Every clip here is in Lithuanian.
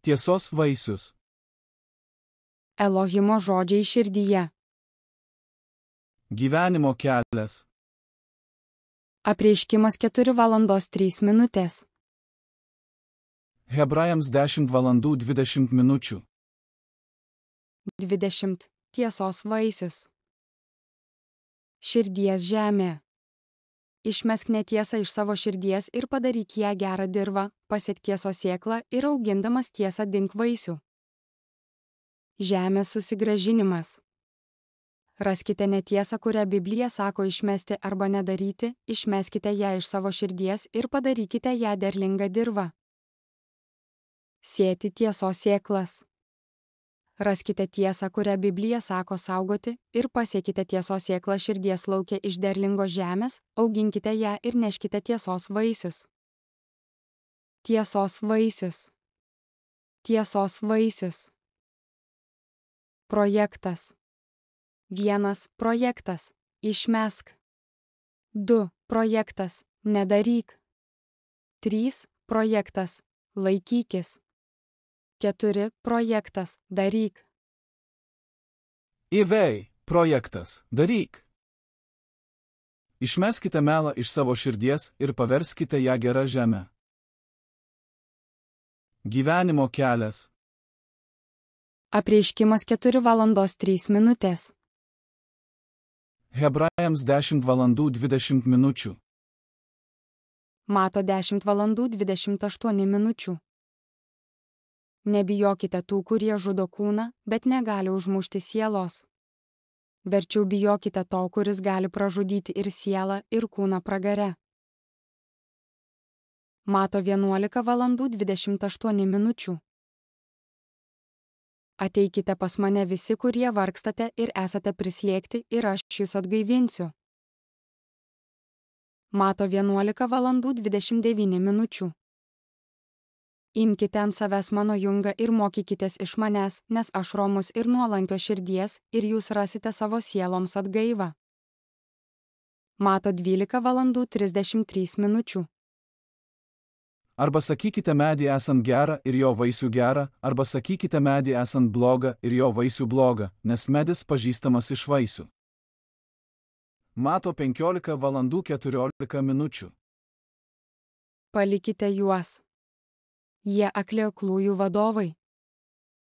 Tiesos vaisius. Elohimo žodžiai širdyje. Gyvenimo kelias. Apreiškimas 4:03. Hebrajams 10:20. 20. Tiesos vaisius. Širdies žemė. Išmesk netiesą iš savo širdies ir padaryk ją gerą dirvą, pasiek tiesos sėklą ir augindamas tiesą dink vaisių. Žemės susigrąžinimas. Raskite netiesą, kurią Biblija sako išmesti arba nedaryti, išmeskite ją iš savo širdies ir padarykite ją derlingą dirvą. Sėti tiesos sėklas. Raskite tiesą, kurią Biblija sako saugoti, ir pasiekite tiesos sėklą širdies lauke iš derlingos žemės, auginkite ją ir neškite tiesos vaisius. Tiesos vaisius. Tiesos vaisius. Projektas. 1. Projektas. Išmesk. 2. Projektas. Nedaryk. 3. Projektas. Laikykis. 4. Projektas. Daryk. Ivei. Projektas. Daryk. Išmeskite melą iš savo širdies ir paverskite ją gerą žemę. Gyvenimo kelias. Apreiškimas 4:03. Hebrajams 10:20. Mato 10:28. Nebijokite tų, kurie žudo kūną, bet negali užmušti sielos. Verčiau bijokite to, kuris gali pražudyti ir sielą, ir kūną pragare. Mato 11:28. Ateikite pas mane visi, kurie vargstate ir esate prislėgti, ir aš jus atgaivinsiu. Mato 11:29. Imkite ant savęs mano jungą ir mokykitės iš manęs, nes aš romus ir nuolankio širdies, ir jūs rasite savo sieloms atgaivą. Mato 12:33. Arba sakykite medį esant gerą ir jo vaisių gerą, arba sakykite medį esant blogą ir jo vaisių blogą, nes medis pažįstamas iš vaisių. Mato 15:14. Palikite juos. Jie akli aklųjų vadovai.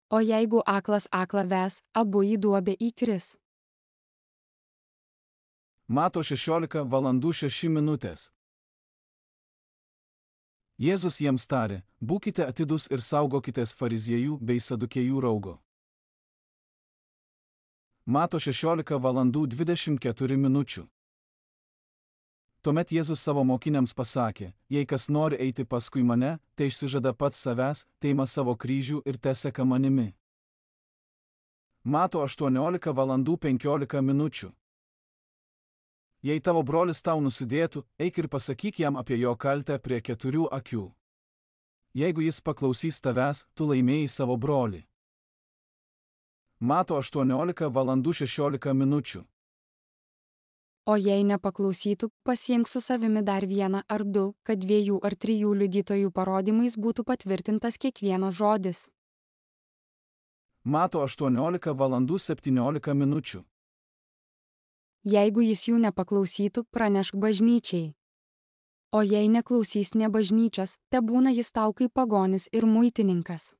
O jeigu aklas aklą ves, abu į duobę įkris. Mato 16:06. Jėzus jiems tarė: būkite atidūs ir saugokitės fariziejų bei sadukėjų raugo. Mato 16:24. Tuomet Jėzus savo mokiniams pasakė: jei kas nori eiti paskui mane, tai išsižada pats savęs, teima savo kryžių ir teseka manimi. Mato 18:15. Jei tavo brolis tau nusidėtų, eik ir pasakyk jam apie jo kaltę prie 4 akių. Jeigu jis paklausys tavęs, tu laimėjai savo brolį. Mato 18:16. O jei nepaklausytų, pasiimk su savimi dar vieną ar du, kad 2 ar 3 liudytojų parodymais būtų patvirtintas kiekvienas žodis. Mato 18:17. Jeigu jis jų nepaklausytų, pranešk bažnyčiai. O jei neklausys ne bažnyčios, tebūna jis tau kaip pagonis ir muitininkas.